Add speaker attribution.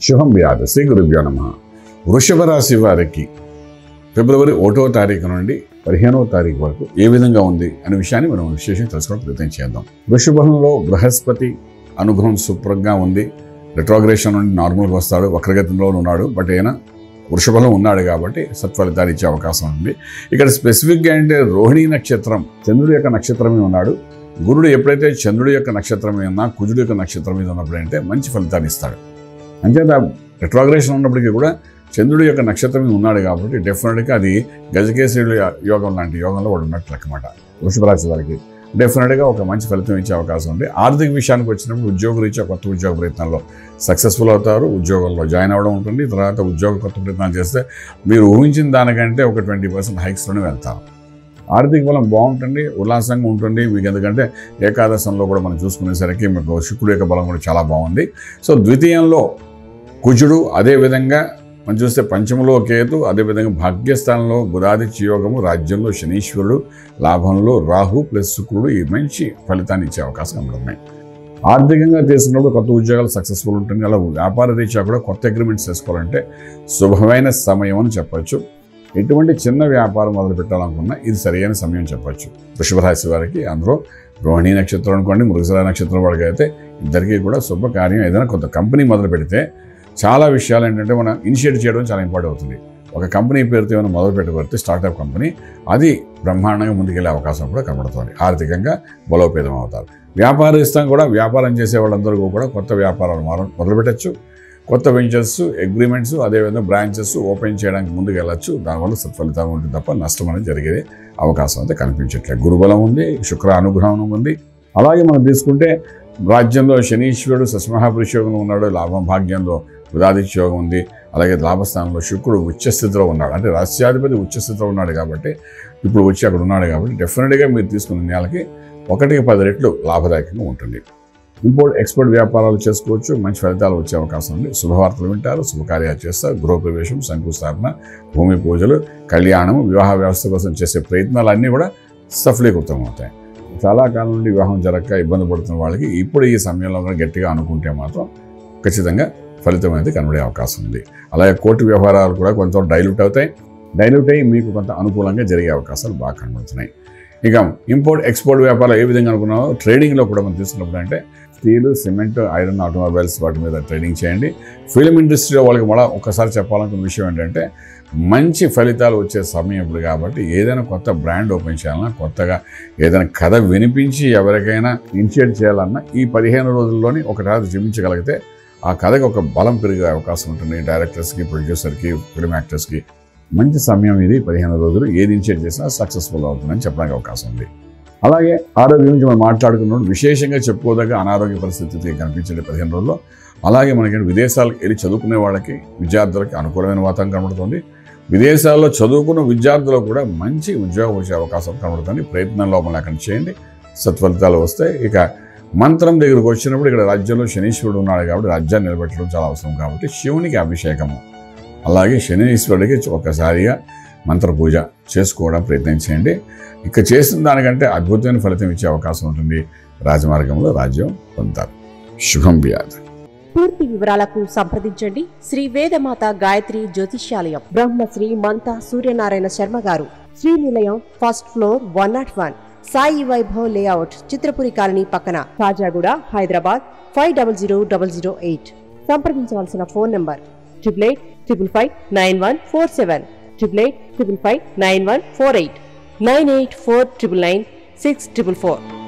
Speaker 1: శుభం వ్యాధ శ్రీ గురుభ్యో నమః. వృషభ రాశి వారికి ఫిబ్రవరి 1వ తారీఖు నుండి 15వ తారీఖు వరకు ఏ విధంగా ఉంది అనే విషయాన్ని మనం విశేషంగా తెలుసుకోవడం ప్రయత్నం చేద్దాం. వృషభంలో బృహస్పతి అనుగ్రహం సూపర్గా ఉంది. రెట్రోగ్రేషన్ నుండి నార్మల్గా వస్తాడు, వక్రగతిలో ఉన్నాడు. బట్ అయినా వృషభంలో ఉన్నాడు కాబట్టి సత్ఫలితాలు ఇచ్చే అవకాశం ఉంది. ఇక్కడ స్పెసిఫిక్గా అంటే రోహిణీ నక్షత్రం చంద్రుడి యొక్క నక్షత్రమే ఉన్నాడు. గురుడు ఎప్పుడైతే చంద్రుడి యొక్క నక్షత్రం మీద ఉన్నా, కుజుడి యొక్క నక్షత్రం మీద ఉన్నప్పుడు అంటే మంచి ఫలితాన్ని ఇస్తాడు. అంచేత రెట్రోగ్రేషన్ ఉన్నప్పటికీ కూడా చంద్రుడి యొక్క నక్షత్రం ఉన్నాడు కాబట్టి డెఫినెట్గా అది గజకేశ్వరుడు యోగం లాంటి యోగంలో వాడు ఉన్నట్లు అన్నమాట. వృషభ రాశి వారికి డెఫినెట్గా ఒక మంచి ఫలితం ఇచ్చే అవకాశం ఉంది. ఆర్థిక విషయానికి వచ్చినప్పుడు ఉద్యోగరీత్యా కొత్త ఉద్యోగ ప్రయత్నాల్లో సక్సెస్ఫుల్ అవుతారు. ఉద్యోగంలో జాయిన్ అవ్వడం ఉంటుంది. తర్వాత ఉద్యోగ కొత్త ప్రయత్నాలు చేస్తే మీరు ఊహించిన దానికంటే ఒక 20% హైక్స్లోనే వెళ్తారు. ఆర్థిక బలం బాగుంటుంది, ఉల్లాసంగా ఉంటుంది మీకు. ఎందుకంటే ఏకాదశంలో కూడా మనం చూసుకునేసరికి మీకు శుక్రుడు యొక్క బలం కూడా చాలా బాగుంది. సో ద్వితీయంలో కుజుడు, అదేవిధంగా మనం చూస్తే పంచమలో కేతు, అదేవిధంగా భాగ్యస్థానంలో బుధాదిత్య యోగము, రాజ్యంలో శనీశ్వరుడు, లాభంలో రాహు ప్లస్ శుక్రుడు ఈ మంచి ఫలితాన్ని ఇచ్చే అవకాశం ఉన్నాయి. ఆర్థికంగా తీసుకున్నప్పుడు కొత్త ఉద్యోగాలు సక్సెస్ఫుల్ ఉంటుంది. అలా వ్యాపార రీత్యా కూడా కొత్త అగ్రిమెంట్స్ చేసుకోవాలంటే శుభమైన సమయం అని చెప్పచ్చు. ఎటువంటి చిన్న వ్యాపారం మొదలు పెట్టాలనుకున్నా ఇది సరైన సమయం చెప్పచ్చు. వృషభ రాశి వారికి అందులో రోహిణీ నక్షత్రం అనుకోండి, మృగశిర నక్షత్రం వాడికి అయితే ఇద్దరికీ కూడా శుభకార్యం. ఏదైనా కొత్త కంపెనీ మొదలు పెడితే చాలా విషయాలు ఏంటంటే మనం ఇనిషియేట్ చేయడం చాలా ఇంపార్టెంట్ అవుతుంది. ఒక కంపెనీ పేరుతో ఏమైనా మొదలు పెట్టబడితే స్టార్టప్ కంపెనీ అది బ్రహ్మాండంగా ముందుకెళ్ళే అవకాశం కూడా కనబడుతుంది. ఆర్థికంగా బలోపేతం అవుతారు. వ్యాపారస్తులు కూడా వ్యాపారం చేసే వాళ్ళందరూ కూడా కొత్త వ్యాపారాలు మొదలు పెట్టచ్చు. కొత్త వెంచర్స్, అగ్రిమెంట్స్, అదేవిధంగా బ్రాంచెస్ ఓపెన్ చేయడానికి ముందుకు వెళ్ళచ్చు. దానివల్ల సత్ఫలితం ఉంటుంది తప్ప నష్టం అనేది జరిగే అవకాశం అయితే కనిపించట్లేదు. గురుబలం ఉంది, శుక్ర అనుగ్రహం ఉంది. అలాగే మనం తీసుకుంటే రాజ్యంలో శనీశ్వరుడు సస్మహాపురుషయోగంలో ఉన్నాడు. లాభం భాగ్యంలో బుధాదిత్య యోగం ఉంది. అలాగే లాభస్థానంలో శుక్రుడు ఉచ్చస్థితిలో ఉన్నాడు. అంటే రాష్ట్రాధిపతి ఉచ్చస్థితిలో ఉన్నాడు కాబట్టి ఇప్పుడు వచ్చి అక్కడ ఉన్నాడు కాబట్టి డెఫినెట్గా మీరు తీసుకున్న నెలకి 1కి 10 రెట్లు లాభదాయకంగా ఉంటుంది. ఇంపోర్ట్ ఎక్స్పోర్ట్ వ్యాపారాలు చేసుకోవచ్చు. మంచి ఫలితాలు వచ్చే అవకాశం ఉంది. శుభవార్తలు వింటారు, శుభకార్యాలు చేస్తారు. గృహప్రవేశం, శంకుస్థాపన, భూమి పూజలు, కళ్యాణము, వివాహ వ్యవస్థ కోసం చేసే ప్రయత్నాలు అన్నీ కూడా సఫలీకృతం అవుతాయి. చాలా కాలం నుండి వివాహం జరగక ఇబ్బంది పడుతున్న వాళ్ళకి ఇప్పుడు ఈ సమయంలో కూడా గట్టిగా అనుకుంటే మాత్రం ఖచ్చితంగా ఫలితం అనేది కనబడే అవకాశం ఉంది. అలాగే కోర్టు వ్యవహారాలు కూడా కొంత డైల్యూట్ అయ్యి మీకు కొంత అనుకూలంగా జరిగే అవకాశాలు బాగా కనబడుతున్నాయి. ఇక ఇంపోర్ట్ ఎక్స్పోర్ట్ వ్యాపారాలు ఏ విధంగా అనుకున్నామో ట్రేడింగ్లో కూడా మనం తీసుకున్నప్పుడు అంటే స్టీలు, సిమెంట్, ఐరన్, ఆటోమొబైల్స్ వాటి మీద ట్రేడింగ్ చేయండి. ఫిల్మ్ ఇండస్ట్రీలో వాళ్ళకి మళ్ళీ ఒకసారి చెప్పాలనుకున్న విషయం ఏంటంటే మంచి ఫలితాలు వచ్చే సమయం ఇప్పుడు కాబట్టి ఏదైనా కొత్త బ్రాండ్ ఓపెన్ చేయాలన్నా, కొత్తగా ఏదైనా కథ వినిపించి ఎవరికైనా ఇనిషియేట్ చేయాలన్నా ఈ 15 రోజుల్లోని ఒక కథ చూపించగలిగితే ఆ కథకి ఒక బలం పెరిగే అవకాశం ఉంటుంది. డైరెక్టర్స్కి, ప్రొడ్యూసర్కి, ఫిల్మ్ యాక్టర్స్కి మంచి సమయం ఇది. 15 రోజులు ఏది ఇనిషియేట్ చేసినా సక్సెస్ఫుల్ అవుతుందని చెప్పడానికి అవకాశం ఉంది. అలాగే ఆరోగ్యం గురించి మనం మాట్లాడుకున్నప్పుడు విశేషంగా చెప్పుకోదగ్గ అనారోగ్య పరిస్థితి కనిపించే 15 రోజుల్లో. అలాగే మనకి విదేశాలకు వెళ్ళి చదువుకునే వాళ్ళకి, విద్యార్థులకి అనుకూలమైన వాతావరణం కనబడుతుంది. విదేశాల్లో చదువుకున్న విద్యార్థులకు కూడా మంచి ఉద్యోగం వచ్చే అవకాశం కనబడుతుంది. ప్రయత్నం లోపల అక్కడ చేయండి, సత్ఫలితాలు వస్తాయి. ఇక మంత్రం దగ్గరకు వచ్చినప్పుడు ఇక్కడ రాజ్యంలో శనీశ్వరుడు ఉన్నాడు కాబట్టి రాజ్యాన్ని నిలబెట్టడం చాలా అవసరం కాబట్టి శివునికి అభిషేకము, అలాగే శనీశ్వరుడికి ఒక్కసారిగా మంత్ర పూజ చేసుకోవడం ప్రయత్నం చేయండి. ఇక చేసిన దానికంటే అద్భుతమైన ఫలితం ఇచ్చే అవకాశం ఉంటుంది. రాజమార్గంలో రాజ్యం పొందుతారు. శుభం వ్యాధి.
Speaker 2: పూర్తి వివరాలకు సంప్రదించండి శ్రీ వేదమాత గాయత్రి జ్యోతిష్యాలయం, బ్రహ్మశ్రీ మంతా సూర్యనారాయణ శర్మ గారు, Srinilayam, first floor, 101, Sai Vaibhav layout, Chitrapuri colony పక్కన, కాజాగూడ, హైదరాబాద్ 500008. సంప్రదించవలసిన ఫోన్ నంబర్ 8855559147, 8855559148, 9849996644.